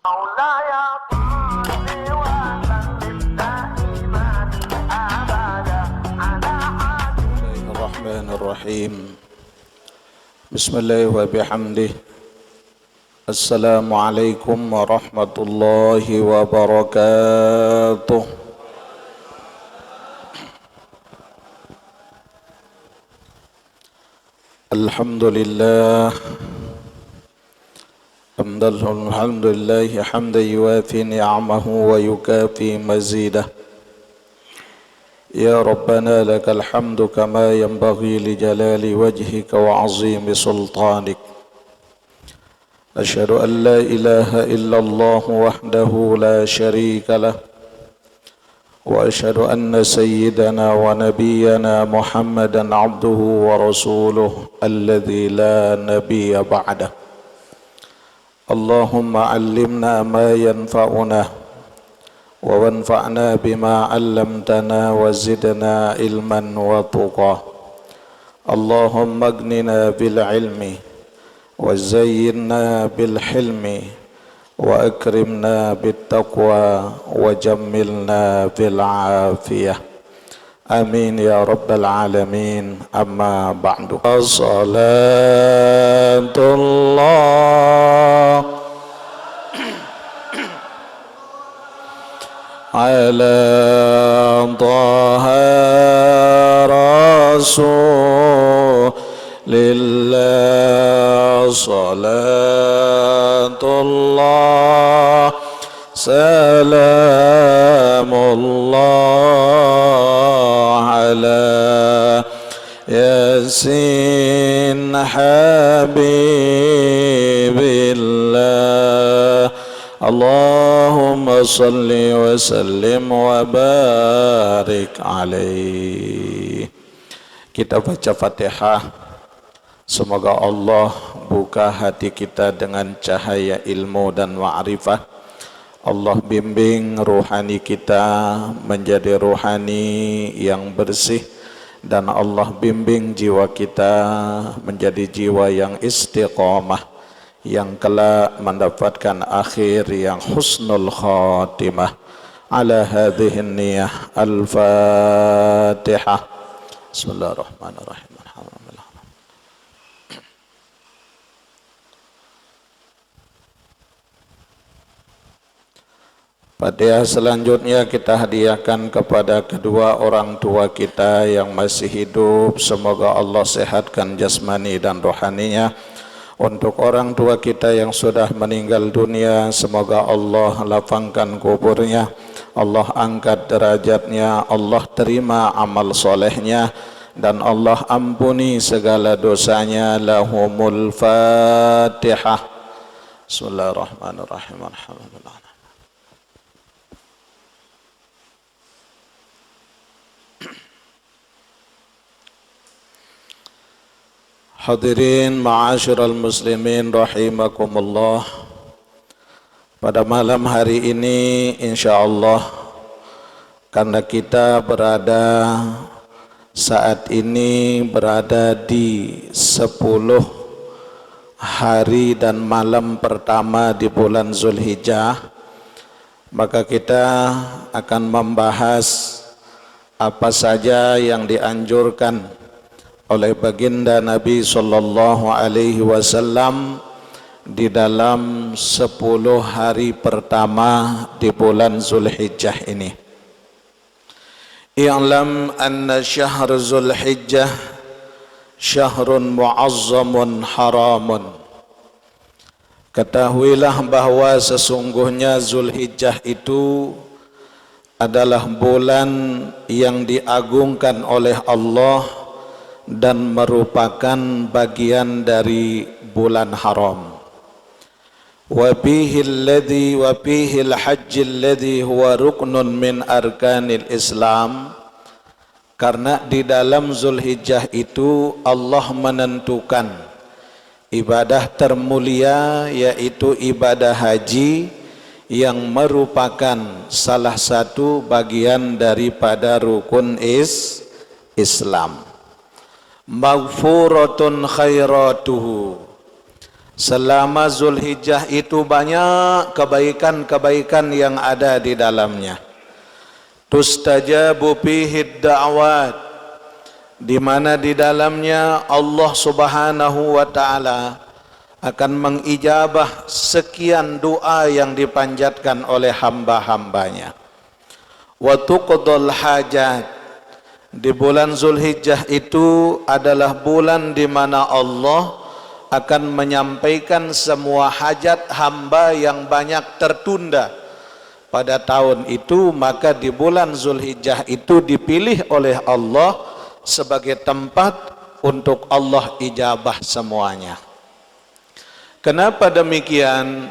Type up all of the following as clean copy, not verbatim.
مولاي صل وسلم دائما ابدا على حبيبك الرحمن الرحيم بسم الله وبحمده السلام عليكم ورحمة الله وبركاته الحمد لله الحمد لله حمدا يوافي نعمه ويكافي مزيده يا ربنا لك الحمد كما ينبغي لجلال وجهك وعظيم سلطانك أشهد أن لا إله إلا الله وحده لا شريك له وأشهد أن سيدنا ونبينا محمدا عبده ورسوله الذي لا نبي بعده اللهم علمنا ما ينفعنا وانفعنا بما علمتنا وزدنا علما وتقى اللهم اغننا بالعلم وزينا بالحلم وأكرمنا بالتقوى وجملنا بالعافية آمين يا رب العالمين أما بعد صلاة الله على طه رسول الله صلاة الله سلام الله على ياسين حبيب الله اللهم صل وسلم وبارك عليه. Kita baca Fatihah. Semoga Allah buka hati kita dengan cahaya ilmu dan ma'rifah. Allah bimbing ruhani kita menjadi ruhani yang bersih, dan Allah bimbing jiwa kita menjadi jiwa yang istiqamah, yang kelak mendapatkan akhir yang husnul khatimah. Ala hadhihi niyah al-Fatihah. Bismillahirrahmanirrahim. Fatihah selanjutnya kita hadiahkan kepada kedua orang tua kita yang masih hidup. Semoga Allah sehatkan jasmani dan rohaninya. Untuk orang tua kita yang sudah meninggal dunia, semoga Allah lapangkan kuburnya, Allah angkat derajatnya, Allah terima amal solehnya, dan Allah ampuni segala dosanya. Lahumul Fatihah. Bismillahirrahmanirrahim. Alhamdulillah. Hadirin ma'asyiral muslimin rahimakumullah. Pada malam hari ini insyaallah, karena kita saat ini berada di 10 hari dan malam pertama di bulan Zulhijjah, maka kita akan membahas apa saja yang dianjurkan oleh baginda Nabi sallallahu alaihi wasallam di dalam 10 hari pertama di bulan Zulhijjah ini. I'lam anna syahr Zulhijjah syahrun mu'azzamun haramun. Ketahuilah bahwa sesungguhnya Zulhijjah itu adalah bulan yang diagungkan oleh Allah dan merupakan bagian dari bulan haram. Wa fihi al-hajj alladhi huwa ruknun min arkanil Islam. Karena di dalam Zulhijjah itu Allah menentukan ibadah termulia, yaitu ibadah haji, yang merupakan salah satu bagian daripada rukun Islam. Maghfuratun khairatuhu, Selama Zulhijjah itu banyak kebaikan-kebaikan yang ada di dalamnya. Tustajabu fihi da'wat, di mana di dalamnya Allah Subhanahu wa taala akan mengijabah sekian doa yang dipanjatkan oleh hamba-hambanya. Wa tuqdal hajat, di bulan Zulhijjah itu adalah bulan di mana Allah akan menyampaikan semua hajat hamba yang banyak tertunda pada tahun itu. Maka di bulan Zulhijjah itu dipilih oleh Allah sebagai tempat untuk Allah ijabah semuanya. Kenapa demikian?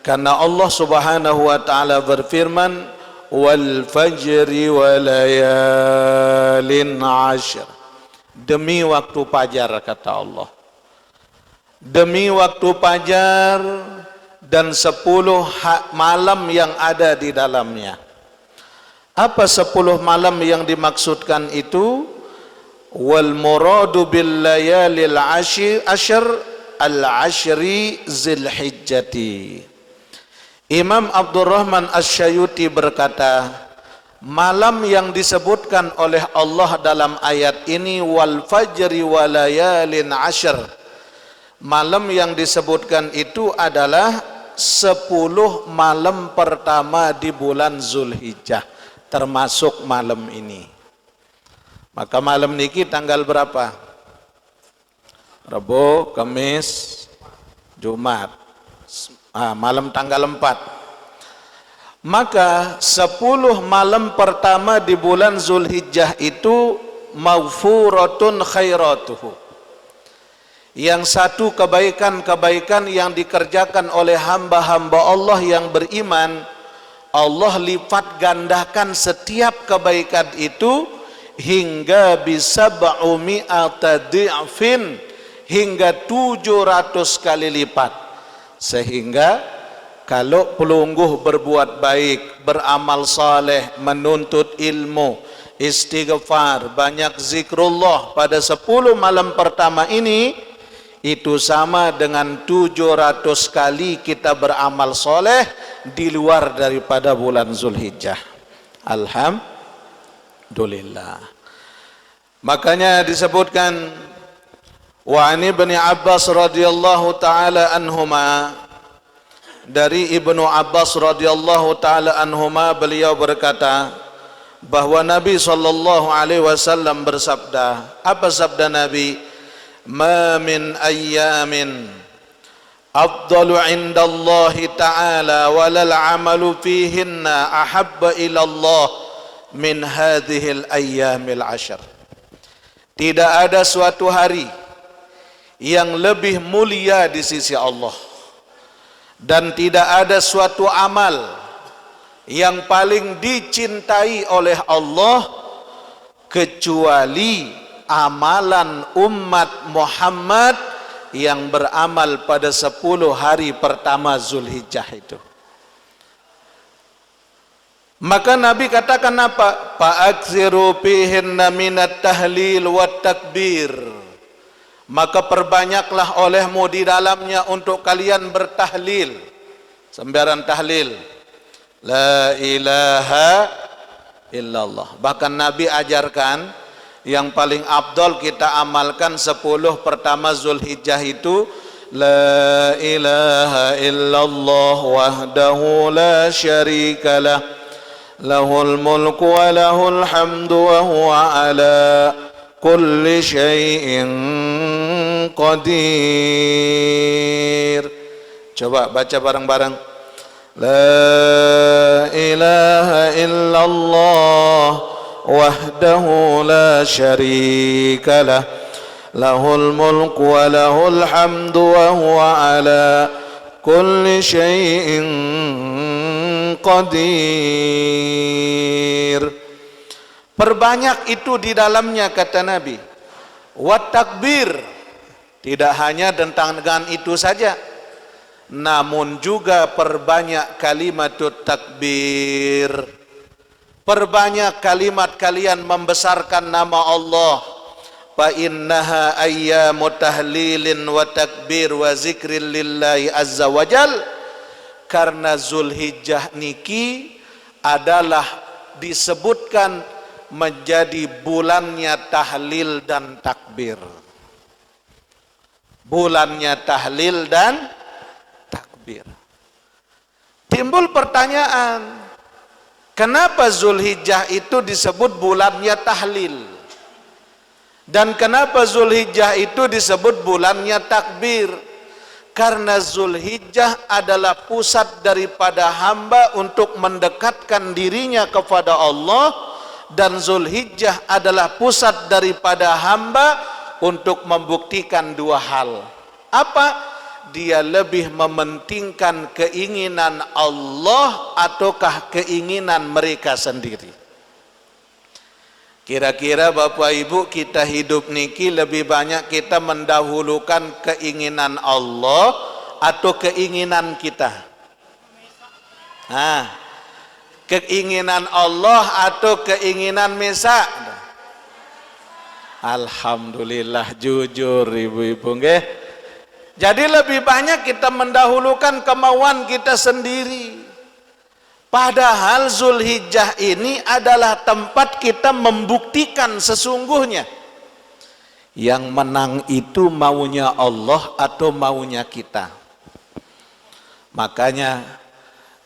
Karena Allah Subhanahu wa taala berfirman, wal fajri wa layalin ashr, demi waktu fajar, kata Allah, demi waktu fajar dan 10 malam yang ada di dalamnya. Apa 10 malam yang dimaksudkan itu? Wal muradu bil layalil ashr al ashri Zulhijjati. Imam Abdurrahman Asy-Syayuti berkata, malam yang disebutkan oleh Allah dalam ayat ini, wal fajri wa layalin ashr, malam yang disebutkan itu adalah 10 malam pertama di bulan Zulhijjah, termasuk malam ini. Maka malam niki tanggal berapa? Rabu, Kamis, Jumat. Malam tanggal 4. Maka 10 malam pertama di bulan Zulhijjah itu maghfuratun khairatuhu, yang satu kebaikan-kebaikan yang dikerjakan oleh hamba-hamba Allah yang beriman, Allah lipat gandakan setiap kebaikan itu hingga bisa ba'umi'ata di'fin, hingga 700 kali lipat. Sehingga kalau pelungguh berbuat baik, beramal saleh, menuntut ilmu, istighfar, banyak zikrullah pada 10 malam pertama ini, itu sama dengan 700 kali kita beramal soleh di luar daripada bulan Zulhijjah. Alhamdulillah. Makanya disebutkan, wa ani Ibnu Abbas radhiyallahu taala anhuma, dari Ibnu Abbas radhiyallahu taala anhuma, beliau berkata bahwa Nabi sallallahu alaihi wasallam bersabda. Apa sabda Nabi? Ma min ayyamin afdalu indallahi ta'ala walal amalu fihinna ahabba ilallah min hadhil ayyamil ashar. Tidak ada suatu hari yang lebih mulia di sisi Allah, dan tidak ada suatu amal yang paling dicintai oleh Allah kecuali amalan umat Muhammad yang beramal pada 10 hari pertama Zulhijjah itu. Maka Nabi katakan apa? Fa'aksiru fihinna minat tahlil wa takbir, maka perbanyaklah olehmu di dalamnya untuk kalian bertahlil, sembahyang tahlil, la ilaha illallah. Bahkan Nabi ajarkan yang paling afdal kita amalkan 10 pertama Zulhijjah itu, la ilaha illallah wahdahu la syarikalah, lahul mulku wa lahul hamdu wa huwa ala kulli syai'in qadir. Coba baca bareng-bareng. La ilaha illallah wahdahu la syarika lah, lahul mulku wa lahul hamdu wa huwa ala kulli syai'in qadir. Perbanyak itu di dalamnya, kata Nabi. Wa takbir, tidak hanya dengan itu saja, namun juga perbanyak kalimatut takbir. Perbanyak kalimat kalian membesarkan nama Allah, fa innaha ayyamu tahlilin wa takbir wa zikrin lillahi azza wajal, karena Zulhijjah niki adalah disebutkan menjadi bulannya tahlil dan takbir. Bulannya tahlil dan takbir. Timbul pertanyaan, kenapa Zulhijjah itu disebut bulannya tahlil? Dan kenapa Zulhijjah itu disebut bulannya takbir? Karena Zulhijjah adalah pusat daripada hamba untuk mendekatkan dirinya kepada Allah, dan Zulhijjah adalah pusat daripada hamba untuk membuktikan dua hal. Apa? Dia lebih mementingkan keinginan Allah ataukah keinginan mereka sendiri. Kira-kira Bapak Ibu, kita hidup niki lebih banyak kita mendahulukan keinginan Allah atau keinginan kita? Keinginan Allah atau keinginan Mesa? Alhamdulillah, jujur ibu-ibu nggih. Jadi lebih banyak kita mendahulukan kemauan kita sendiri. Padahal Zulhijjah ini adalah tempat kita membuktikan sesungguhnya yang menang itu maunya Allah atau maunya kita. Makanya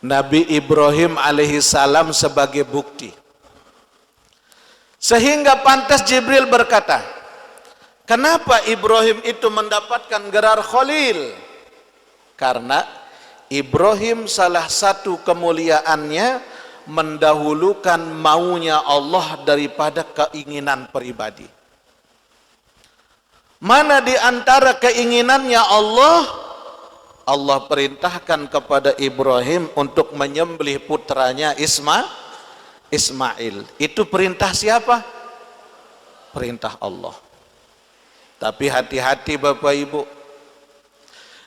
Nabi Ibrahim alaihissalam sebagai bukti. Sehingga pantas Jibril berkata, kenapa Ibrahim itu mendapatkan gelar Khalil? Karena Ibrahim salah satu kemuliaannya mendahulukan maunya Allah daripada keinginan pribadi. Mana di antara keinginannya Allah? Allah perintahkan kepada Ibrahim untuk menyembelih putranya Ismail. Itu perintah siapa? Perintah Allah. Tapi hati-hati Bapak Ibu,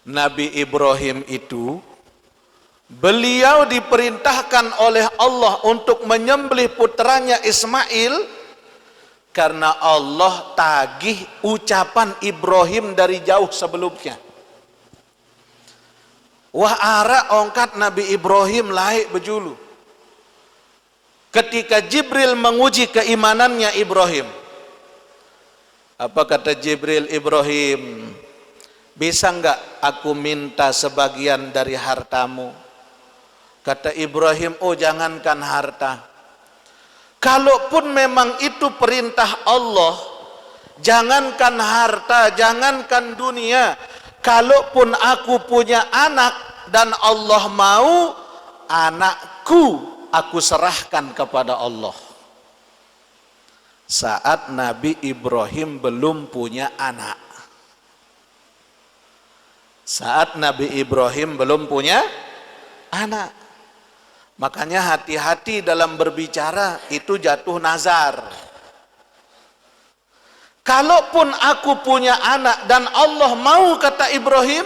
Nabi Ibrahim itu beliau diperintahkan oleh Allah untuk menyembelih putranya Ismail karena Allah tagih ucapan Ibrahim dari jauh sebelumnya. Wah ara ongkat Nabi Ibrahim laik bejulu. Ketika Jibril menguji keimanannya Ibrahim, apa kata Jibril? Ibrahim, bisa enggak aku minta sebagian dari hartamu? Kata Ibrahim, oh jangankan harta, kalaupun memang itu perintah Allah, jangankan harta, jangankan dunia, kalaupun aku punya anak dan Allah mau, anakku aku serahkan kepada Allah. Saat Nabi Ibrahim belum punya anak. Saat Nabi Ibrahim belum punya anak. Makanya hati-hati dalam berbicara, itu jatuh nazar. Kalaupun aku punya anak dan Allah mau, kata Ibrahim,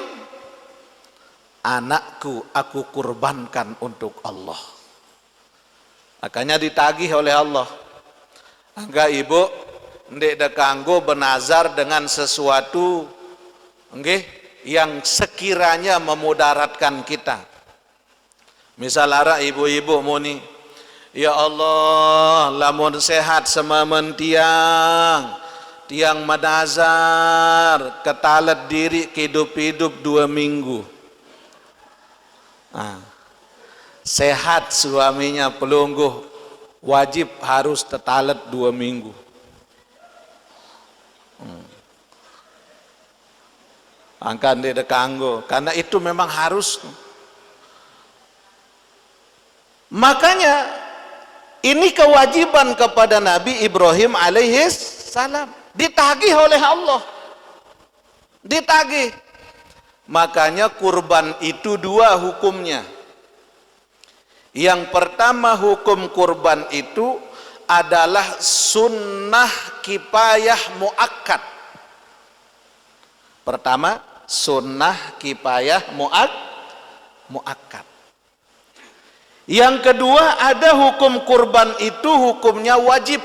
anakku aku kurbankan untuk Allah. Makanya ditagih oleh Allah. Enggak ibu, ndek da kanggo benazar dengan sesuatu nggih yang sekiranya memudaratkan kita. Misal ara ibu-ibu muni, ya Allah, lamun sehat semamen tiang menazar ketalet diri hidup-hidup 2 minggu. Sehat suaminya pelungguh, wajib harus tetalet 2 minggu. Angkat dia kanggo, karena itu memang harus. Makanya ini kewajiban kepada Nabi Ibrahim alaihissalam, ditagih oleh Allah, ditagih. Makanya kurban itu 2 hukumnya. Yang pertama, hukum kurban itu adalah sunnah kifayah muakkad. Pertama, sunnah kifayah muakkad. Yang kedua, ada hukum kurban itu hukumnya wajib.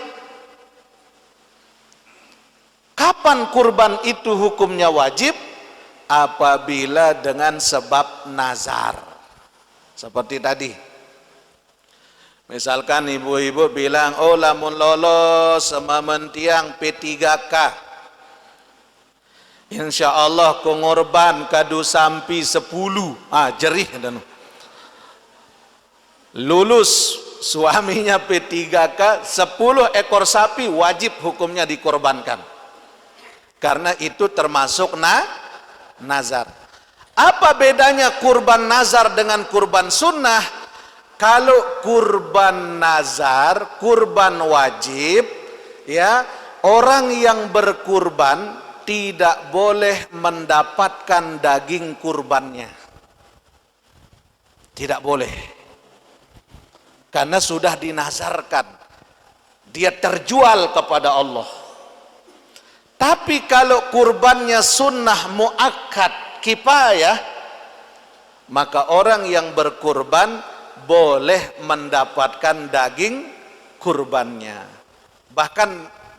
Kapan Kapan kurban itu hukumnya wajib? Apabila dengan sebab nazar. Seperti tadi. Misalkan ibu-ibu bilang, oh lamun lolos sama mentiang P3K. Insya Allah kongorban kadu sampai 10. Jerih dan lulus suaminya P3K, 10 ekor sapi wajib hukumnya dikorbankan. Karena itu termasuk nazar. Apa bedanya kurban nazar dengan kurban sunnah? Kalau kurban nazar, kurban wajib, ya, orang yang berkurban tidak boleh mendapatkan daging kurbannya. Tidak boleh. Karena sudah dinazarkan. Dia terjual kepada Allah. Tapi kalau kurbannya sunnah muakkad kifayah, maka orang yang berkurban boleh mendapatkan daging kurbannya. Bahkan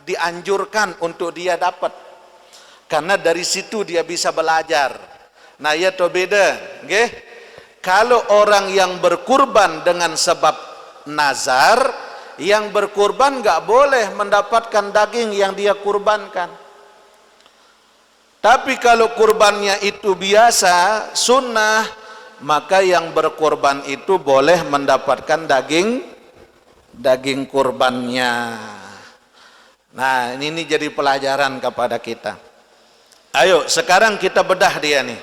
dianjurkan untuk dia dapat. Karena dari situ dia bisa belajar. Nah ya to beda, nggih. Kalau orang yang berkurban dengan sebab nazar, yang berkurban nggak boleh mendapatkan daging yang dia kurbankan. Tapi kalau kurbannya itu biasa, sunnah, maka yang berkorban itu boleh mendapatkan daging kurbannya. Nah, ini jadi pelajaran kepada kita. Ayo, sekarang kita bedah dia nih.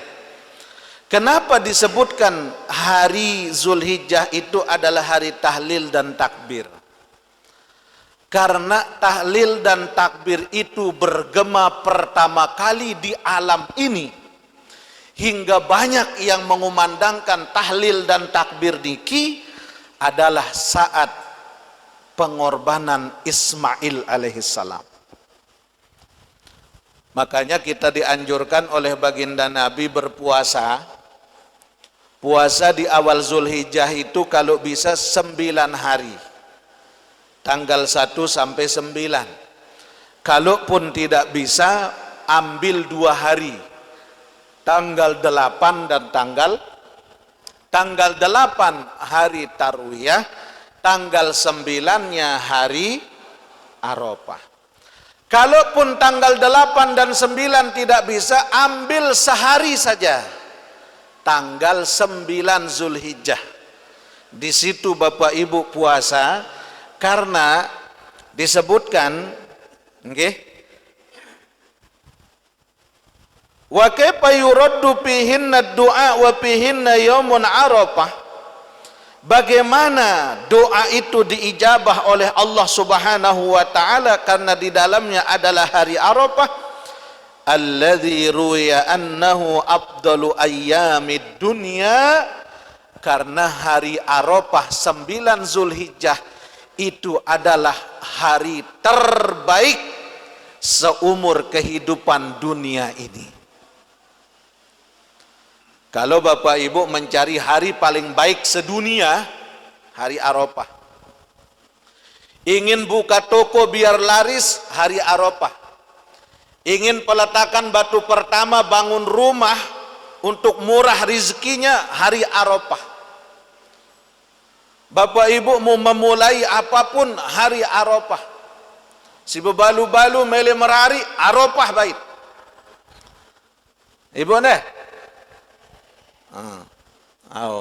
Kenapa disebutkan hari Zulhijjah itu adalah hari tahlil dan takbir? Karena tahlil dan takbir itu bergema pertama kali di alam ini. Hingga banyak yang mengumandangkan tahlil dan takbir niki adalah saat pengorbanan Ismail alaihissalam. Makanya kita dianjurkan oleh baginda Nabi berpuasa. Puasa di awal Zulhijjah itu kalau bisa 9 hari. Tanggal 1 sampai 9. Kalaupun tidak bisa, ambil 2 hari. Tanggal 8 dan tanggal 8 hari Tarwiyah, tanggal 9-nya hari Arafah. Kalaupun tanggal 8 dan 9 tidak bisa, ambil sehari saja. Tanggal 9 Zulhijjah. Di situ Bapak Ibu puasa karena disebutkan nggih, wa kaifa yuraddu fihinna du'a wa fihinna yaumun Arafah. Bagaimana doa itu diijabah oleh Allah Subhanahu wa taala karena di dalamnya adalah hari Arafah. Alladzi ruya annahu afdalu ayyamid dunya, karena hari Arafah 9 Zulhijjah itu adalah hari terbaik seumur kehidupan dunia ini. Kalau Bapak Ibu mencari hari paling baik sedunia, hari Arafah. Ingin buka toko biar laris, hari Arafah. Ingin peletakan batu pertama bangun rumah untuk murah rezekinya, hari Arafah. Bapak Ibu mau memulai apapun, hari Arafah. Si bebalu-balu mele merari, Arafah bait. Ibu deh.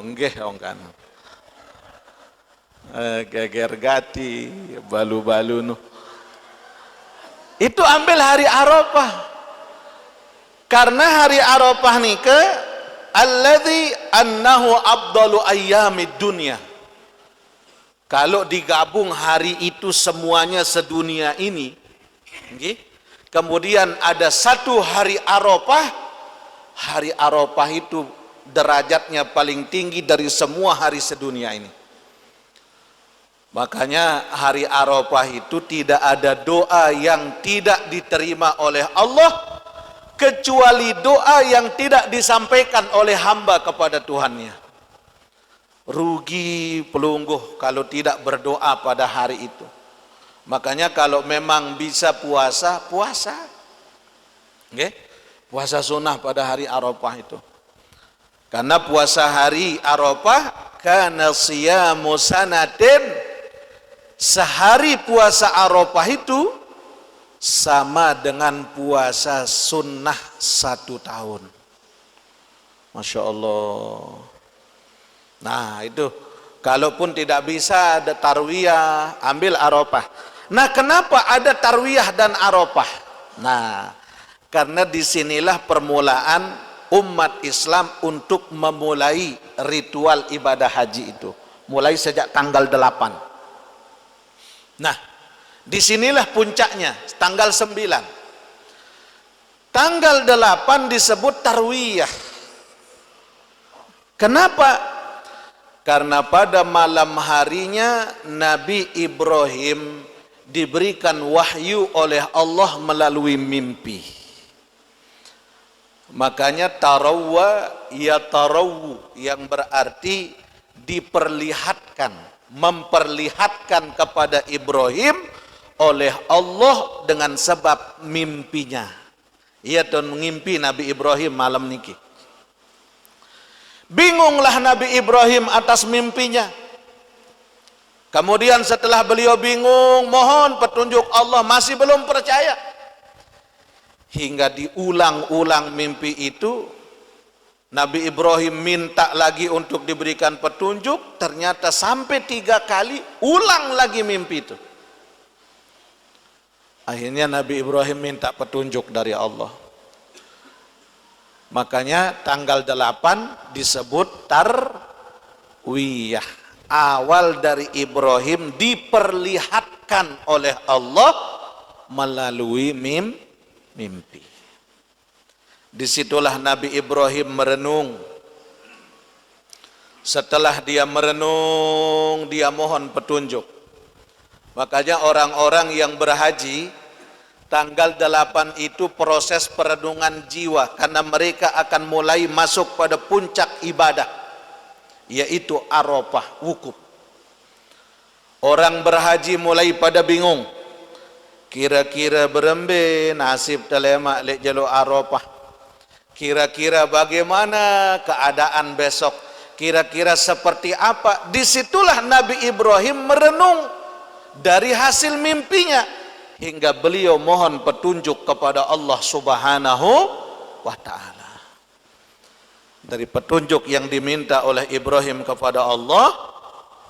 Nggih ongkan. Geger gati balu-balu nu. Itu ambil hari Arafah. Karena hari Arafah nih ke alladzi annahu afdalu ayyamid dunya. Kalau digabung hari itu semuanya sedunia ini, okay? Kemudian ada satu hari Arafah. Hari Arafah itu derajatnya paling tinggi dari semua hari sedunia ini. Makanya hari Arafah itu tidak ada doa yang tidak diterima oleh Allah kecuali doa yang tidak disampaikan oleh hamba kepada Tuhannya. Rugi pelungguh kalau tidak berdoa pada hari itu. Makanya kalau memang bisa puasa, puasa. Nggih? Puasa sunnah pada hari Arafah itu. Karena puasa hari Arafah kana siyamu sanatin, sehari puasa Arafah itu sama dengan puasa sunnah 1 tahun. Masya Allah. Nah itu, kalaupun tidak bisa ada tarwiyah, ambil Arafah. Nah kenapa ada tarwiyah dan Arafah? Nah karena disinilah permulaan umat Islam untuk memulai ritual ibadah haji itu. Mulai sejak tanggal 8. Nah disinilah puncaknya, tanggal 9. Tanggal 8 disebut tarwiyah. Kenapa? Karena pada malam harinya Nabi Ibrahim diberikan wahyu oleh Allah melalui mimpi. Makanya tarawwa ya tarawu, yang berarti diperlihatkan, memperlihatkan kepada Ibrahim oleh Allah dengan sebab mimpinya. Ia tuh mengimpi Nabi Ibrahim malam niki. Bingunglah Nabi Ibrahim atas mimpinya. Kemudian setelah beliau bingung, mohon petunjuk Allah, masih belum percaya. Hingga diulang-ulang mimpi itu, Nabi Ibrahim minta lagi untuk diberikan petunjuk, ternyata sampai 3 kali ulang lagi mimpi itu. Akhirnya Nabi Ibrahim minta petunjuk dari Allah. Makanya tanggal 8 disebut tarwiyah. Awal dari Ibrahim diperlihatkan oleh Allah melalui mimpi. Disitulah Nabi Ibrahim merenung. Setelah dia merenung, dia mohon petunjuk. Makanya orang-orang yang berhaji tanggal 8 itu proses perenungan jiwa, karena mereka akan mulai masuk pada puncak ibadah, yaitu Arafah, wukuf. Orang berhaji mulai pada bingung, kira-kira berembe nasib telemak lek jalur Arafah, kira-kira bagaimana keadaan besok, kira-kira seperti apa. Disitulah Nabi Ibrahim merenung dari hasil mimpinya, hingga beliau mohon petunjuk kepada Allah Subhanahu wa ta'ala. Dari petunjuk yang diminta oleh Ibrahim kepada Allah,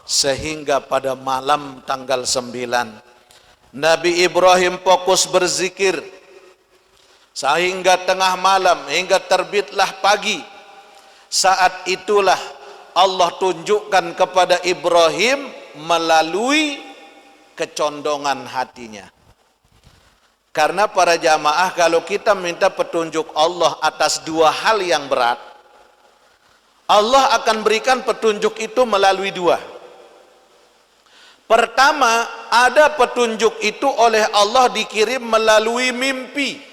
sehingga pada malam tanggal 9 Nabi Ibrahim fokus berzikir sehingga tengah malam, hingga terbitlah pagi. Saat itulah Allah tunjukkan kepada Ibrahim melalui kecondongan hatinya. Karena para jamaah, kalau kita minta petunjuk Allah atas 2 hal yang berat, Allah akan berikan petunjuk itu melalui 2. Pertama, ada petunjuk itu oleh Allah dikirim melalui mimpi.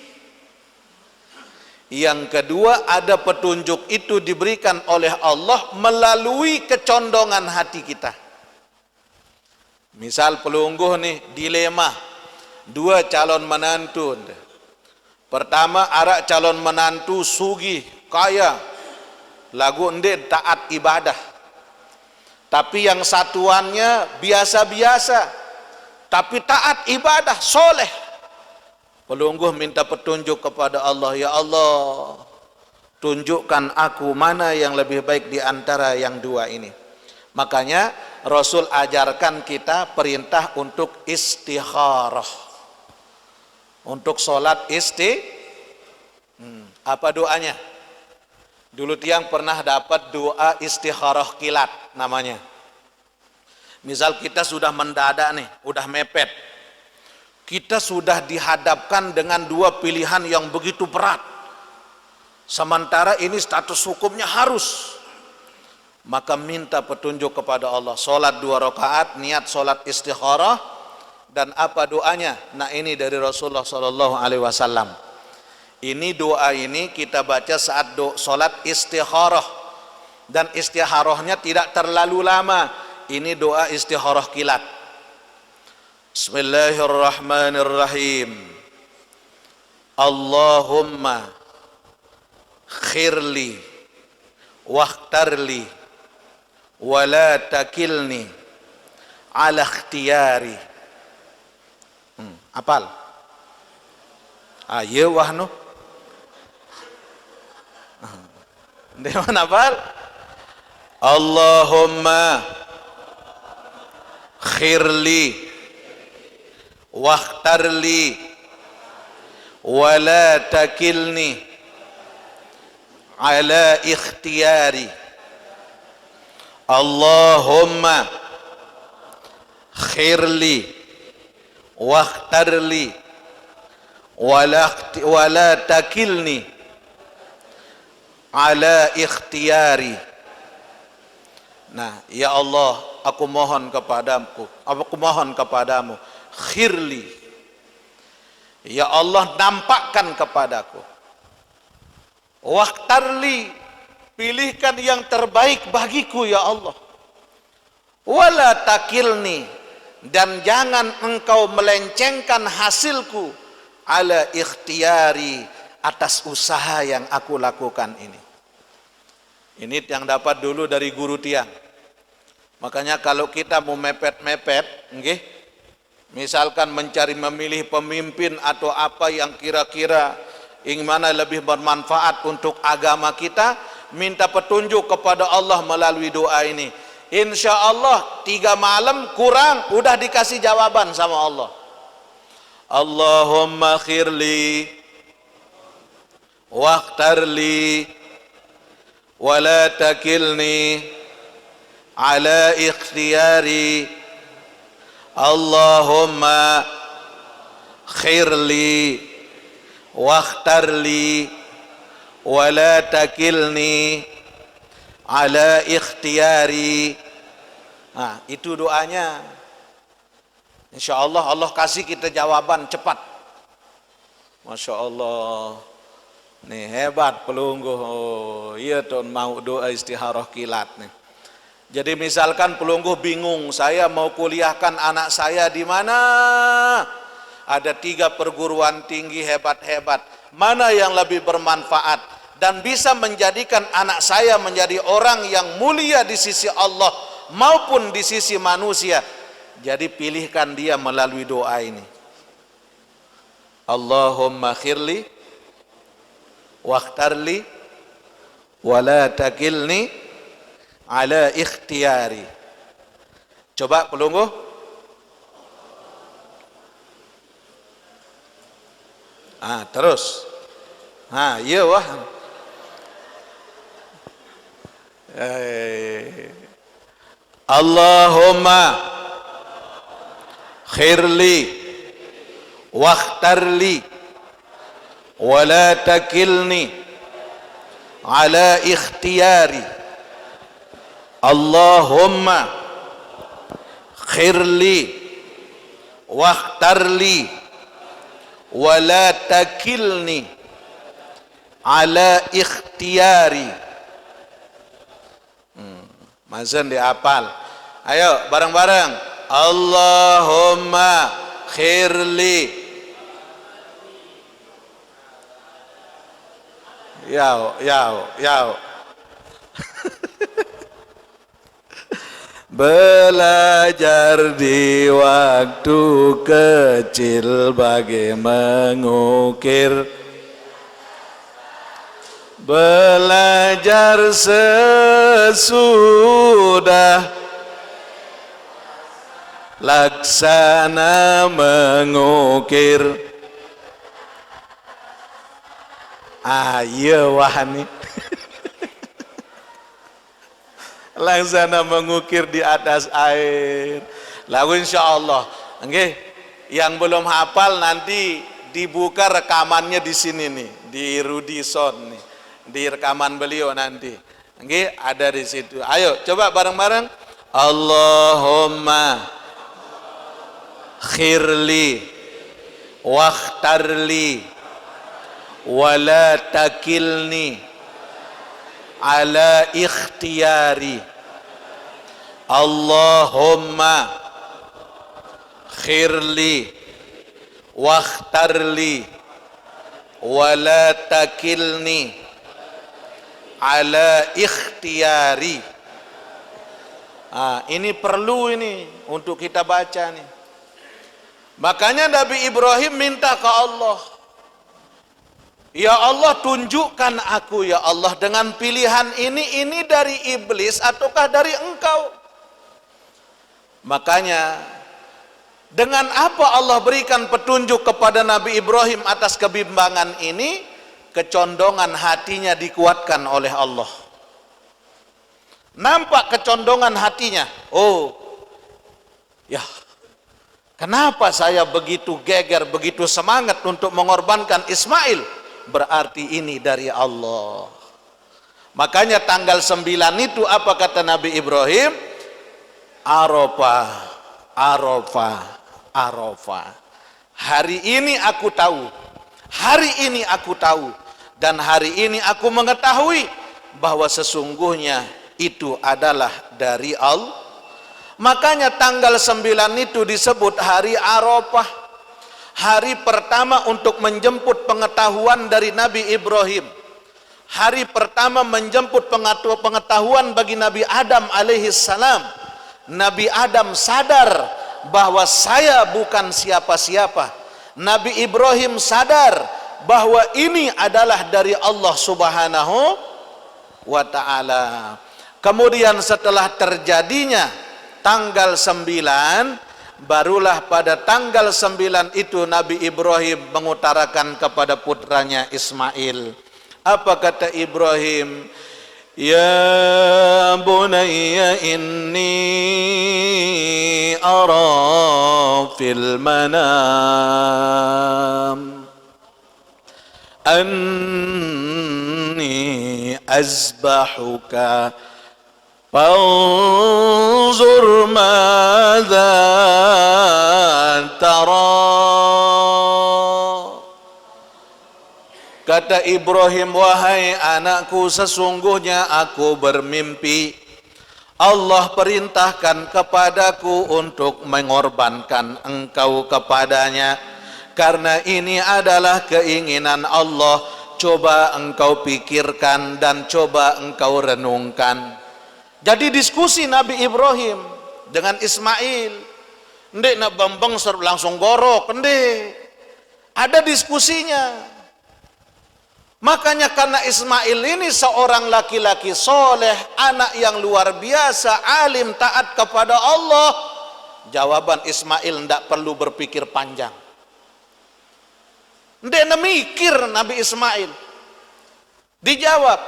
Yang kedua, ada petunjuk itu diberikan oleh Allah melalui kecondongan hati kita. Misal pelungguh nih, dilema 2 calon menantu. Pertama, arak calon menantu sugih, kaya, lagu ndek taat ibadah. Tapi yang satuannya biasa-biasa, tapi taat ibadah, soleh. Pelungguh minta petunjuk kepada Allah, ya Allah, tunjukkan aku mana yang lebih baik di antara yang 2 ini. Makanya Rasul ajarkan kita perintah untuk istikharah. Untuk sholat apa doanya? Dulu tiang pernah dapat doa istikharah kilat namanya. Misal kita sudah mendadak nih, udah mepet. Kita sudah dihadapkan dengan 2 pilihan yang begitu berat. Sementara ini status hukumnya harus. Maka minta petunjuk kepada Allah. Sholat 2 rakaat, niat sholat istikharah. Dan apa doanya? Nah ini dari Rasulullah SAW. Ini doa ini kita baca saat sholat istikharah. Dan istikharahnya tidak terlalu lama. Ini doa istikharah kilat. Bismillahirrahmanirrahim. Allahumma khirli wakhtarli wa la takilni ala ikhtiyari. Apal? Ya wahnu. Dewan apal? Allahumma khirli wakhtarli wa la takilni ala ikhtiyari. Allahumma khirli wakhtarli wa la takilni ala ikhtiyari. Nah, ya Allah, aku mohon kepadamu, khirli, ya Allah, nampakkan kepadaku, wakhtarli, pilihkan yang terbaik bagiku ya Allah, wala takilni, dan jangan engkau melencengkan hasilku, ala ikhtiyari, atas usaha yang aku lakukan ini. Ini yang dapat dulu dari guru tiang. Makanya kalau kita mau mepet-mepet, nggih, misalkan memilih pemimpin atau apa yang kira-kira yang mana lebih bermanfaat untuk agama kita, minta petunjuk kepada Allah melalui doa ini. Insya Allah 3 malam kurang udah dikasih jawaban sama Allah. Allahumma khirli wakhtarli wa la takilni ala ikhtiyari. Allahumma khirli wakhtarli wa la takilni ala ikhtiyari. Nah, itu doanya. Insya Allah Allah kasih kita jawaban cepat. Masya Allah. Nih hebat pelungguh. Oh, iya tuh mau doa istiharah kilat nih. Jadi misalkan pelungguh bingung, saya mau kuliahkan anak saya di mana? Ada 3 perguruan tinggi hebat-hebat. Mana yang lebih bermanfaat dan bisa menjadikan anak saya menjadi orang yang mulia di sisi Allah maupun di sisi manusia? Jadi pilihkan dia melalui doa ini. Allahumma khirli wakhtarli wa la takilni ala ikhtiyari. Coba pelungguh. Terus. Iya wah. Allahumma khirli wakhtarli wa la takilni ala ikhtiyari. Allahumma khirli wakhtarli wa la takilni ala ikhtiyari. Mazan dihafal. Ayo bareng-bareng. Allahumma khirli. Yau. Belajar di waktu kecil bagai mengukir, belajar sesudah laksana mengukir. Iya wahani. Laksana mengukir di atas air. Lalu insya Allah, okay, yang belum hafal nanti dibuka rekamannya di sini nih, di Rudison nih, di rekaman beliau nanti. Okay, ada di situ. Ayo coba bareng-bareng. Allahumma khirli wakhtarli wa la takilni ala ikhtiyari. Allahumma khirli wakhtarli wala takilni ala ikhtiyari. Ini perlu ini untuk kita baca nih. Makanya Nabi Ibrahim minta ke Allah, ya Allah tunjukkan aku ya Allah dengan pilihan ini dari iblis ataukah dari engkau. Makanya dengan apa Allah berikan petunjuk kepada Nabi Ibrahim atas kebimbangan ini? Kecondongan hatinya dikuatkan oleh Allah. Nampak kecondongan hatinya. Oh, ya, kenapa saya begitu geger, begitu semangat untuk mengorbankan Ismail? Berarti ini dari Allah. Makanya tanggal 9 itu apa kata Nabi Ibrahim? Arafah, Arafah, Arafah. Hari ini aku tahu, hari ini aku tahu, dan hari ini aku mengetahui bahwa sesungguhnya itu adalah dari Allah. Makanya tanggal 9 itu disebut hari Arafah, hari pertama untuk menjemput pengetahuan dari Nabi Ibrahim, hari pertama menjemput pengetahuan bagi Nabi Adam alaihissalam. Nabi Adam sadar bahwa saya bukan siapa-siapa. Nabi Ibrahim sadar bahwa ini adalah dari Allah subhanahu wa ta'ala. Kemudian setelah terjadinya tanggal 9, barulah pada tanggal 9 itu Nabi Ibrahim mengutarakan kepada putranya Ismail. Apa kata Ibrahim? Ya bunayya inni ara fil manam anni azbahuka fanzur madza tara. Kata Ibrahim, wahai anakku, sesungguhnya aku bermimpi Allah perintahkan kepadaku untuk mengorbankan engkau kepadanya, karena ini adalah keinginan Allah. Coba engkau pikirkan dan coba engkau renungkan. Jadi diskusi Nabi Ibrahim dengan Ismail, ndek nak bambang langsung gorok, ndek, ada diskusinya. Makanya karena Ismail ini seorang laki-laki soleh, anak yang luar biasa, alim, taat kepada Allah, jawaban Ismail tidak perlu berpikir panjang. Tidak mikir Nabi Ismail. Dijawab,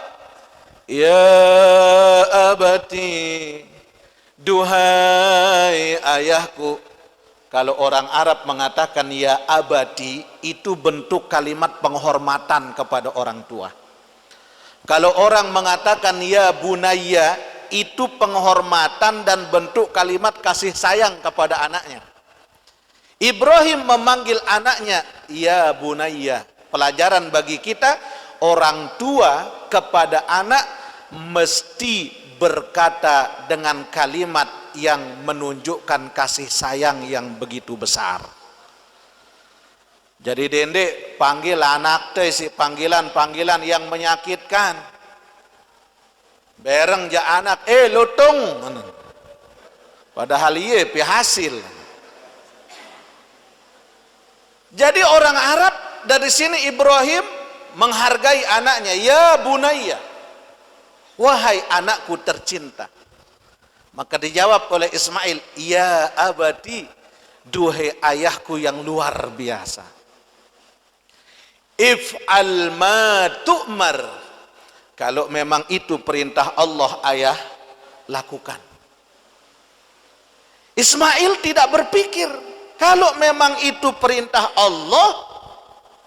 ya abati, duhai ayahku. Kalau orang Arab mengatakan ya abadi, itu bentuk kalimat penghormatan kepada orang tua. Kalau orang mengatakan ya bunayya, itu penghormatan dan bentuk kalimat kasih sayang kepada anaknya. Ibrahim memanggil anaknya ya bunayya. Pelajaran bagi kita, orang tua kepada anak mesti berkata dengan kalimat yang menunjukkan kasih sayang yang begitu besar. Jadi dendek panggil anak teh si panggilan-panggilan yang menyakitkan. Bereng ja anak, lutung. Padahal ieu pi hasil. Jadi orang Arab dari sini Ibrahim menghargai anaknya, ya bunayya. Wahai anakku tercinta. Maka dijawab oleh Ismail, ya abadi, duhai ayahku yang luar biasa. If'al ma tu'mar. Kalau memang itu perintah Allah ayah, lakukan. Ismail tidak berpikir, kalau memang itu perintah Allah,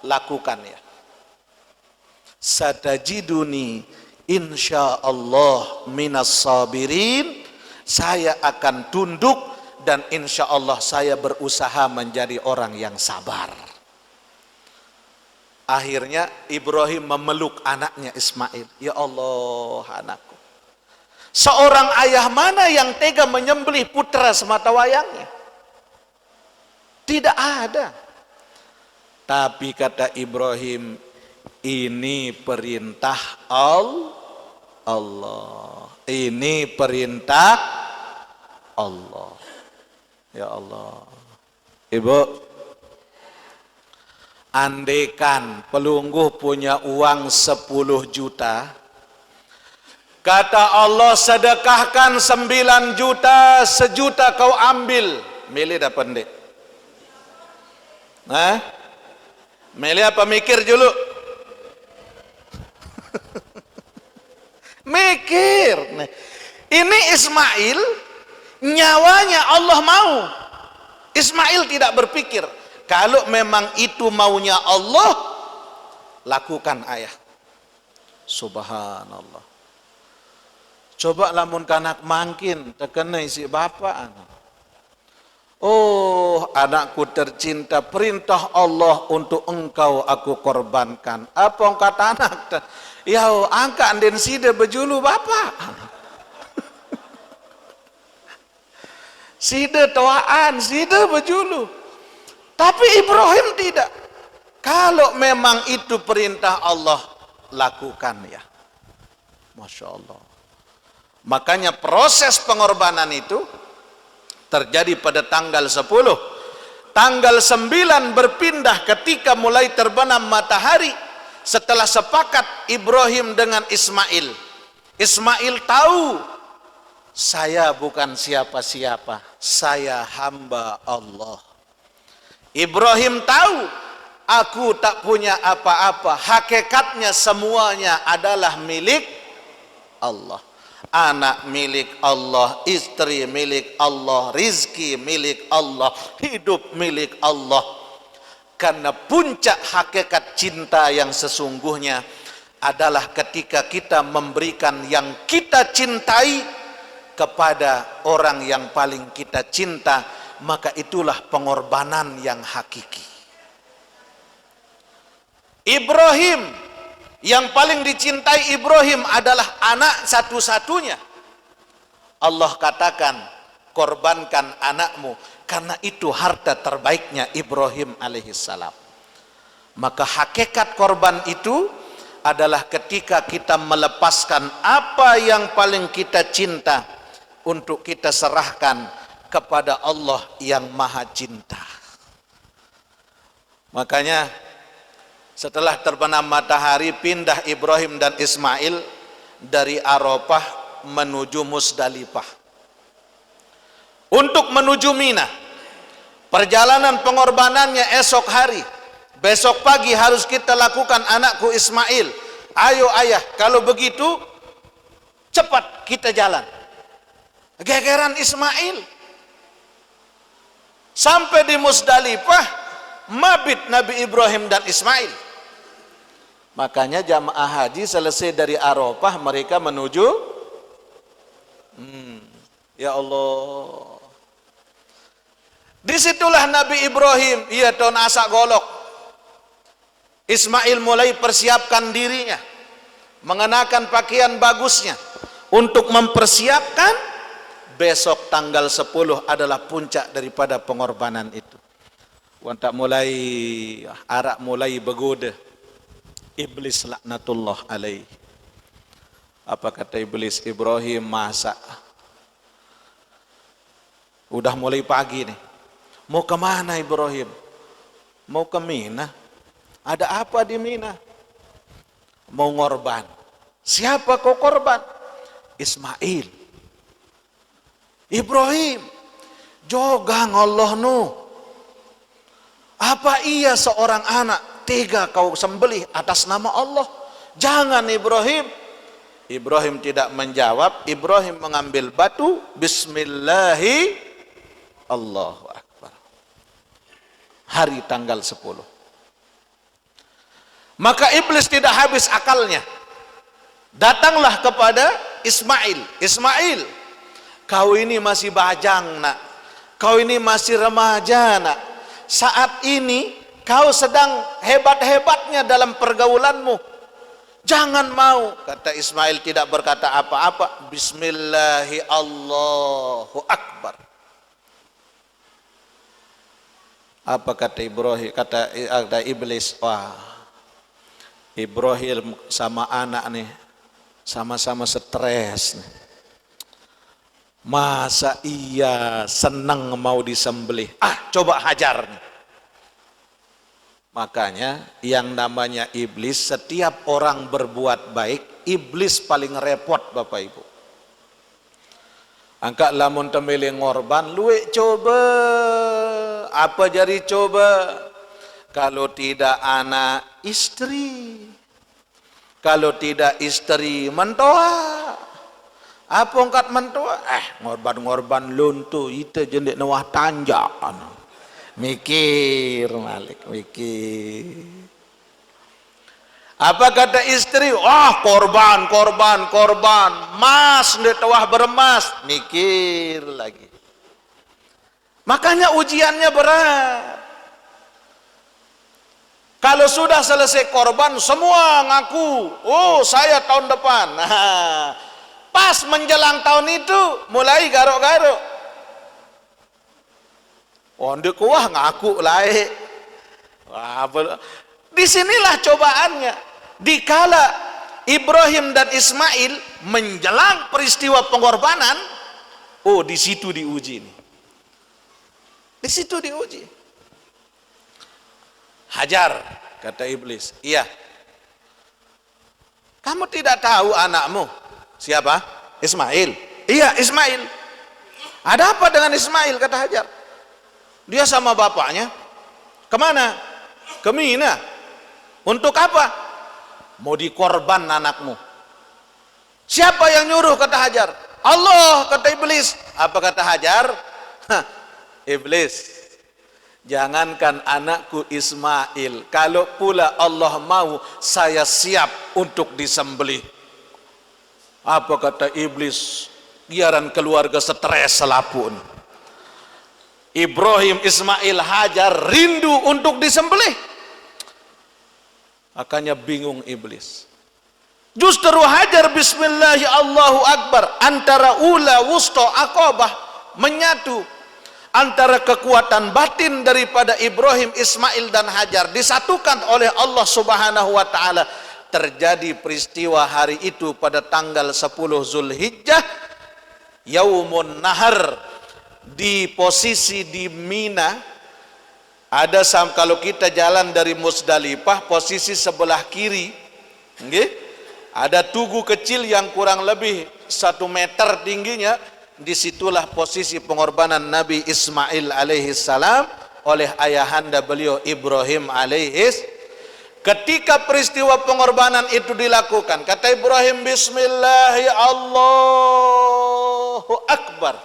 lakukan ya. Satajiduni insyaallah minas sabirin. Saya akan tunduk dan insya Allah saya berusaha menjadi orang yang sabar. Akhirnya Ibrahim memeluk anaknya Ismail. Ya Allah, anakku. Seorang ayah mana yang tega menyembelih putra semata wayangnya? Tidak ada. Tapi kata Ibrahim, Ini perintah Allah. Ini perintah Allah. Ya Allah. Ibu, andaikan pelungguh punya uang 10 juta, kata Allah sedekahkan 9 juta, 1 juta kau ambil. Milih dah pendek. Hah? Milih apa mikir dulu? Mikir. Ini Ismail, nyawanya Allah mau. Ismail tidak berpikir, kalau memang itu maunya Allah, lakukan ayah. Subhanallah. Coba lamun kanak mangkin terkena isi bapak. Oh, anakku tercinta, perintah Allah untuk engkau aku korbankan. Apa yang kata anak? Ya, angka anden sida bejulu bapak. Sida toaan, sida bejulu. Tapi Ibrahim tidak. Kalau memang itu perintah Allah, lakukan ya. Masya Allah. Makanya proses pengorbanan itu terjadi pada tanggal 10. Tanggal 9 berpindah ketika mulai terbenam matahari. Setelah sepakat Ibrahim dengan Ismail. Ismail tahu, saya bukan siapa-siapa, saya hamba Allah. Ibrahim tahu, aku tak punya apa-apa, hakikatnya semuanya adalah milik Allah. Anak milik Allah, istri milik Allah, rizki milik Allah, hidup milik Allah. Karena puncak hakikat cinta yang sesungguhnya adalah ketika kita memberikan yang kita cintai kepada orang yang paling kita cinta, maka itulah pengorbanan yang hakiki. Ibrahim, yang paling dicintai Ibrahim adalah anak satu-satunya. Allah katakan, korbankan anakmu, karena itu harta terbaiknya Ibrahim alaihissalam. Maka hakikat korban itu adalah ketika kita melepaskan apa yang paling kita cinta untuk kita serahkan kepada Allah yang maha cinta. Makanya setelah terbenam matahari, pindah Ibrahim dan Ismail dari Arafah menuju Musdalifah untuk menuju Mina. Perjalanan pengorbanannya esok hari. Besok pagi harus kita lakukan, anakku Ismail. Ayo ayah, kalau begitu cepat kita jalan. Gegeran Ismail. Sampai di Musdalifah, mabit Nabi Ibrahim dan Ismail. Makanya jamaah haji selesai dari Arafah, mereka menuju ya Allah. Disitulah Nabi Ibrahim, ia tahun asak golok. Ismail mulai persiapkan dirinya, mengenakan pakaian bagusnya untuk mempersiapkan besok tanggal 10 adalah puncak daripada pengorbanan itu. Wantak mulai arak mulai begoda. Iblis laknatullah alaih. Apa kata iblis? Ibrahim masak. Udah mulai pagi nih. Mau kemana Ibrahim? Mau ke Mina. Ada apa di Mina? Mau ngorban. Siapa kau korban? Ismail. Ibrahim, jogang Allah nu. Apa iya seorang anak tega kau sembelih atas nama Allah? Jangan Ibrahim. Ibrahim tidak menjawab. Ibrahim mengambil batu. Bismillahi Allahu Akbar. Hari tanggal 10. Maka iblis tidak habis akalnya. Datanglah kepada Ismail. Ismail, kau ini masih bajang nak. Kau ini masih remaja nak. Saat ini kau sedang hebat-hebatnya dalam pergaulanmu. Jangan mau. Kata Ismail tidak berkata apa-apa. Bismillahi Allahu Akbar. Apa kata Ibrahim? Kata iblis, wah, Ibrahim sama anak nih sama-sama stres nih. Masa iya senang mau disembelih? Coba hajar nih. Makanya yang namanya iblis, setiap orang berbuat baik, iblis paling repot Bapak Ibu. Angkat lamun temeli ngorban, luwe coba. Apa jadi coba? Kalau tidak anak, istri. Kalau tidak istri, mentoa. Apa angkat mentoa? Ngorban-ngorban luntu, itu jendik nawah tanjakan. Mikir Malik, mikir. Apa kata istri? Korban. Mas, ndak tawah beremas. Mikir lagi. Makanya ujiannya berat. Kalau sudah selesai korban, semua ngaku, saya tahun depan. Pas menjelang tahun itu, mulai garuk-garuk. Ndek kuah ngaku laik. Disinilah cobaannya. Dikala Ibrahim dan Ismail menjelang peristiwa pengorbanan, di situ diuji nih. Di situ diuji. Hajar, kata iblis. Iya. Kamu tidak tahu anakmu? Siapa? Ismail. Iya, Ismail. Ada apa dengan Ismail, kata Hajar? Dia sama bapaknya. Kemana? Ke Mina. Untuk apa? Mau dikorban anakmu. Siapa yang nyuruh, kata Hajar? Allah, kata iblis. Apa kata Hajar? Iblis, jangankan anakku Ismail, kalau pula Allah mau, saya siap untuk disembelih. Apa kata iblis? Biaran keluarga stres selapun. Ibrahim, Ismail, Hajar rindu untuk disembelih. Makanya bingung iblis. Justru Hajar bismillahi Allahu Akbar, antara ula, wusta, aqabah, menyatu antara kekuatan batin daripada Ibrahim, Ismail dan Hajar disatukan oleh Allah Subhanahu wa taala. Terjadi peristiwa hari itu pada tanggal 10 Zulhijjah, Yaumun Nahar, di posisi di Mina. Ada kalau kita jalan dari Musdalifah, posisi sebelah kiri, ada tugu kecil yang kurang lebih 1 meter tingginya. Disitulah posisi pengorbanan Nabi Ismail alaihissalam oleh ayahanda beliau Ibrahim alaihis. Ketika peristiwa pengorbanan itu dilakukan, kata Ibrahim, Bismillahi Allahu Akbar.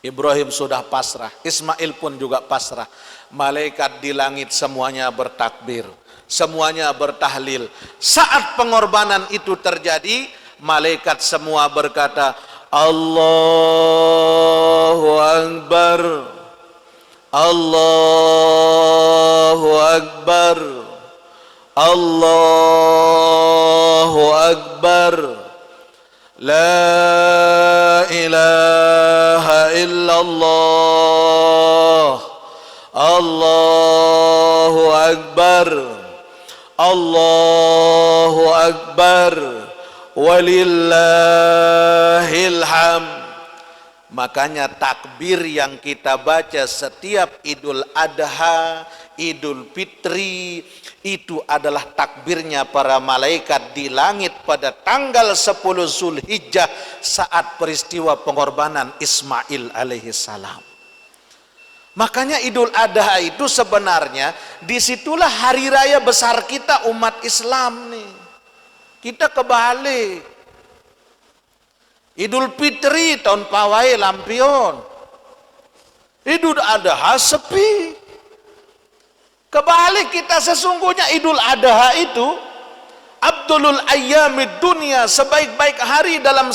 Ibrahim sudah pasrah, Ismail pun juga pasrah. Malaikat di langit semuanya bertakbir, semuanya bertahlil. Saat pengorbanan itu terjadi, malaikat semua berkata, Allahu Akbar, Allahu Akbar, Allahu Akbar, La ilaha illallah, Allahu Akbar, Allahu Akbar, walillahil hamd. Makanya takbir yang kita baca setiap Idul Adha, Idul Fitri, itu adalah takbirnya para malaikat di langit pada tanggal 10 Zulhijjah saat peristiwa pengorbanan Ismail alaihissalam. Makanya Idul Adha itu sebenarnya disitulah hari raya besar kita umat Islam nih. Kita kebalik. Idul Fitri tahun pawai lampion, Idul Adha sepi. Kebalik kita sesungguhnya. Idul Adha itu Abdulul Ayyamid Dunia, sebaik-baik hari dalam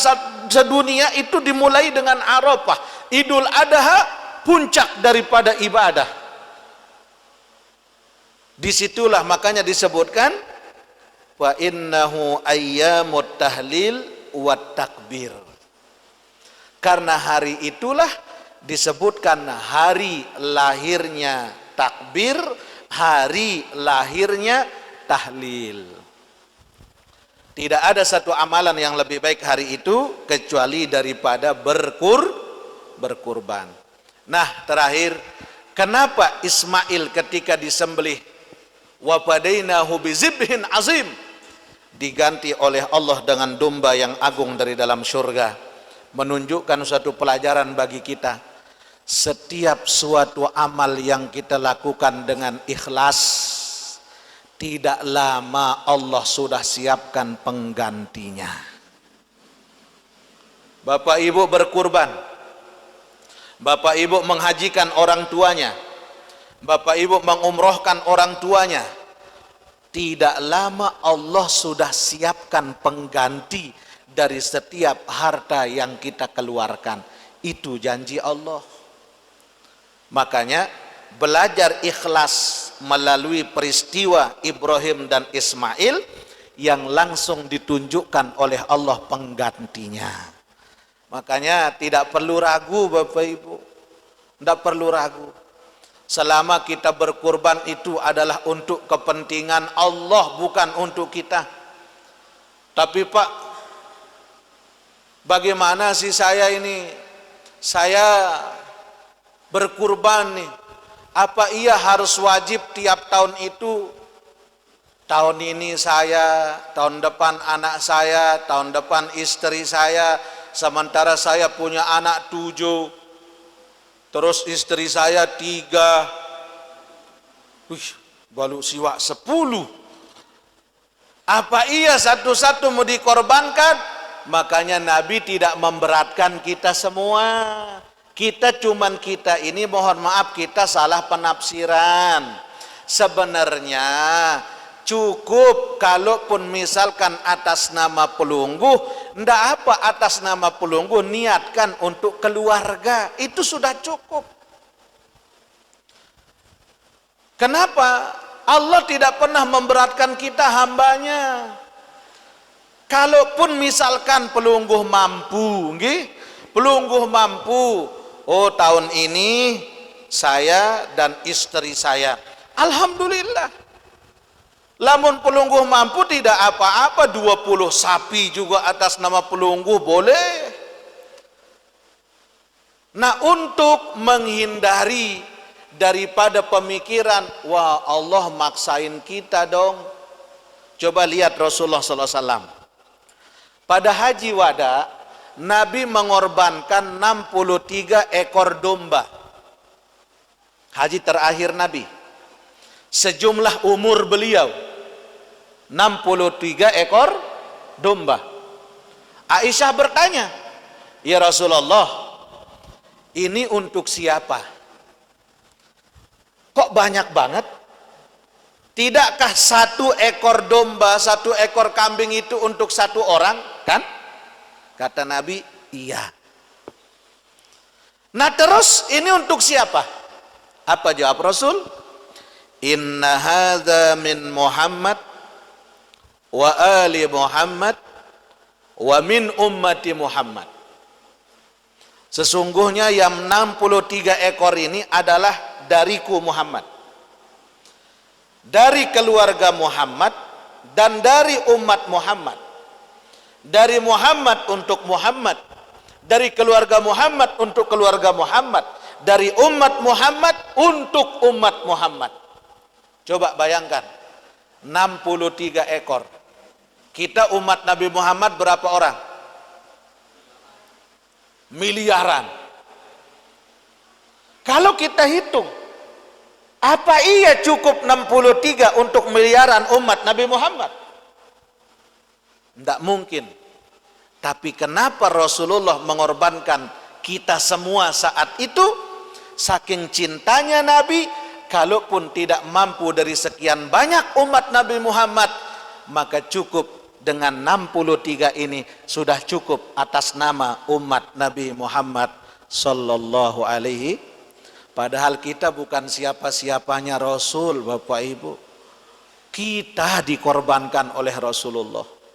sedunia itu dimulai dengan Arafah. Idul Adha puncak daripada ibadah. Disitulah makanya disebutkan wa innahu ayyamut tahlil wa takbir. Karena hari itulah disebutkan hari lahirnya takbir, hari lahirnya tahlil. Tidak ada satu amalan yang lebih baik hari itu kecuali daripada berkurban. Nah, terakhir, kenapa Ismail ketika disembelih wa fadainahu bizibhin azim diganti oleh Allah dengan domba yang agung dari dalam surga? Menunjukkan suatu pelajaran bagi kita. Setiap suatu amal yang kita lakukan dengan ikhlas, tidak lama Allah sudah siapkan penggantinya. Bapak ibu berkurban, bapak ibu menghajikan orang tuanya, bapak ibu mengumrohkan orang tuanya, tidak lama Allah sudah siapkan pengganti dari setiap harta yang kita keluarkan. Itu janji Allah. Makanya belajar ikhlas melalui peristiwa Ibrahim dan Ismail yang langsung ditunjukkan oleh Allah penggantinya. Makanya tidak perlu ragu Bapak Ibu, tidak perlu ragu. Selama kita berkurban itu adalah untuk kepentingan Allah, bukan untuk kita. Tapi Pak, bagaimana sih saya ini? Saya berkurban nih. Apa iya harus wajib tiap tahun itu? Tahun ini saya, tahun depan anak saya, tahun depan istri saya, sementara saya punya anak 7, terus istri saya 3, balu siwa 10. Apa iya satu-satu mau dikorbankan? Makanya Nabi tidak memberatkan kita semua. Kita ini mohon maaf kita salah penafsiran. Sebenarnya cukup kalaupun misalkan atas nama pelungguh, ndak apa atas nama pelungguh niatkan untuk keluarga, itu sudah cukup. Kenapa? Allah tidak pernah memberatkan kita hambanya. Kalaupun misalkan pelungguh mampu, pelungguh mampu, oh tahun ini saya dan istri saya, alhamdulillah. Lamun pelungguh mampu tidak apa-apa, 20 sapi juga atas nama pelungguh boleh. Nah, untuk menghindari daripada pemikiran, wah Allah maksain kita dong. Coba lihat Rasulullah SAW. Pada haji wada, Nabi mengorbankan 63 ekor domba. Haji terakhir Nabi. Sejumlah umur beliau 63 ekor domba. Aisyah bertanya, "Ya Rasulullah, ini untuk siapa? Kok banyak banget? Tidakkah 1 ekor domba, 1 ekor kambing itu untuk 1 orang, kan?" Kata Nabi, iya. Nah terus ini untuk siapa? Apa jawab Rasul? Inna hadza min Muhammad wa ali Muhammad wa min ummati Muhammad. Sesungguhnya yang 63 ekor ini adalah dariku Muhammad, dari keluarga Muhammad dan dari umat Muhammad. Dari Muhammad untuk Muhammad, dari keluarga Muhammad untuk keluarga Muhammad, dari umat Muhammad untuk umat Muhammad. Coba bayangkan, 63 ekor. Kita umat Nabi Muhammad berapa orang? Miliaran. Kalau kita hitung, apa iya cukup 63 untuk miliaran umat Nabi Muhammad? Tidak mungkin. Tapi kenapa Rasulullah mengorbankan kita semua saat itu? Saking cintanya Nabi, kalaupun tidak mampu dari sekian banyak umat Nabi Muhammad, maka cukup dengan 63 ini sudah cukup atas nama umat Nabi Muhammad sallallahu alaihi. Padahal kita bukan siapa-siapanya Rasul, Bapak Ibu. Kita dikorbankan oleh Rasulullah.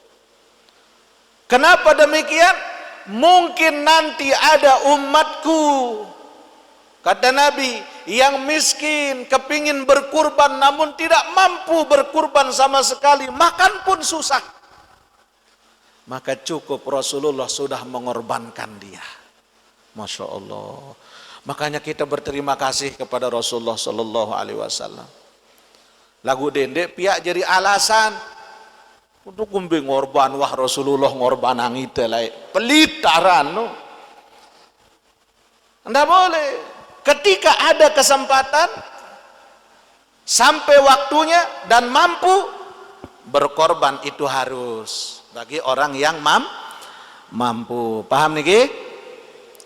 Kenapa demikian? Mungkin nanti ada umatku, kata Nabi, yang miskin kepingin berkurban namun tidak mampu berkurban sama sekali, makan pun susah, maka cukup Rasulullah sudah mengorbankan dia. Masya Allah. Makanya kita berterima kasih kepada Rasulullah Sallallahu Alaihi Wasallam. Lagu dendek piak jadi alasan untuk kumbing ngorban, wah Rasulullah ngorban angit lai pelitaran no. Anda boleh. Ketika ada kesempatan sampai waktunya dan mampu berkorban, itu harus bagi orang yang mampu. Paham niki?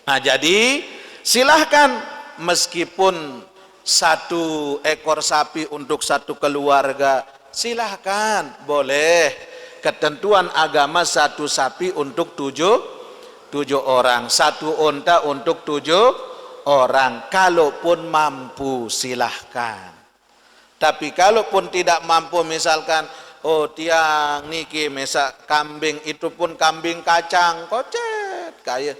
Nah, jadi silahkan meskipun 1 ekor sapi untuk 1 keluarga, silahkan, boleh. Ketentuan agama 1 sapi untuk 7 orang, 1 unta untuk 7 orang. Kalaupun mampu silahkan. Tapi kalaupun tidak mampu, misalkan tiang niki mesak kambing, itu pun kambing kacang kocet kayak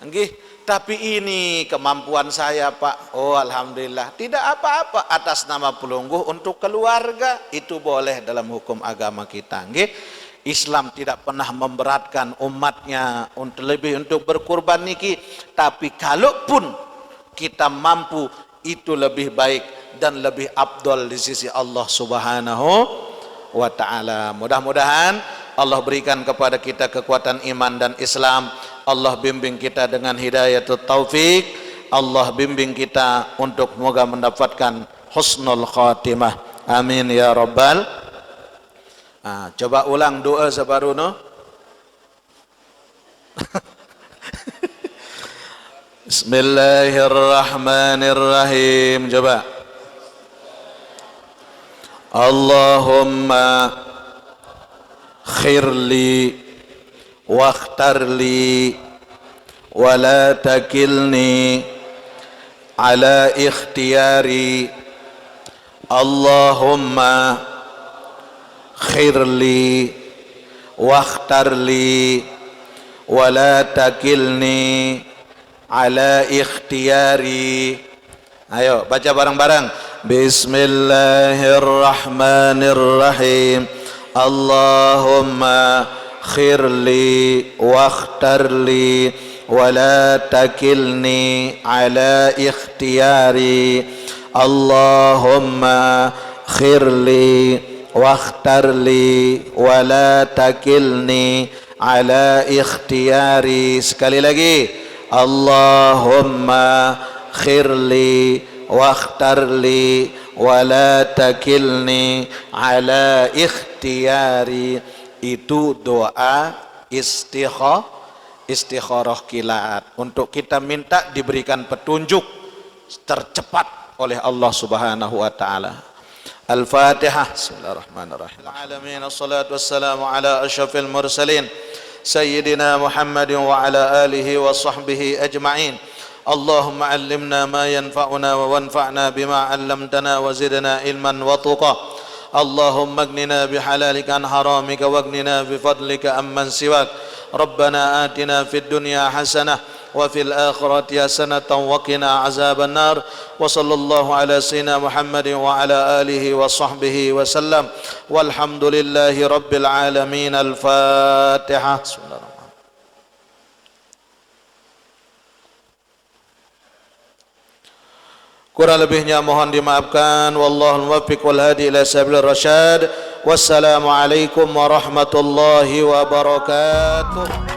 nggih, tapi ini kemampuan saya Pak, alhamdulillah, tidak apa-apa, atas nama pelungguh untuk keluarga, itu boleh dalam hukum agama kita nggih. Islam tidak pernah memberatkan umatnya untuk berkurban niki, tapi kalaupun kita mampu, itu lebih baik dan lebih afdal di sisi Allah Subhanahu wa ta'ala. Mudah-mudahan Allah berikan kepada kita kekuatan iman dan Islam. Allah bimbing kita dengan hidayatul taufik. Allah bimbing kita untuk semoga mendapatkan husnul khatimah. Amin ya rabbal. Coba ulang doa sebaruno. Bismillahirrahmanirrahim. Coba. Allahumma khirli wakhtarli wa la takilni ala ikhtiyari. Allahumma khirli wakhtarli wa la takilni ala ikhtiyari. Ayo baca bareng-bareng. Bismillahirrahmanirrahim. Allahumma khirli wakhtarli wa la takilni ala ikhtiyari. Allahumma khirli wakhtarli wa la takilni ala ikhtiyari. Sekali lagi. Allahumma khirli wakhtarli wa la takilni ala ikhtiyari. Itu doa istikharah kilaat, untuk kita minta diberikan petunjuk tercepat oleh Allah Subhanahu wa taala. Al-Fatihah. Bismillahirrahmanirrahim. Alamin, assalatu wassalamu ala asyrafil mursalin sayyidina Muhammadin wa ala alihi wa sahbihi ajma'in. Allahumma allimna ma yanfa'una wa wanfa'na bima 'allamtana wa zidna ilman wa tuqa. Allahumma aghnina bihalalika an haramika waghnina bifadlika amman siwak. Rabbana atina fid dunya hasanah wa fil akhirati hasanatan wa qina azaban nar. Wa sallallahu ala sayyidina Muhammadin wa ala alihi wa sahbihi wa sallam. Walhamdulillahi rabbil alamin. Al-Fatihah. Bismillahirrahmanirrahim. Kurang lebihnya mohon dimaafkan. Wallahul muwaffiq wal hadi ila sabilir rasyad. Wassalamu alaikum warahmatullahi wabarakatuh.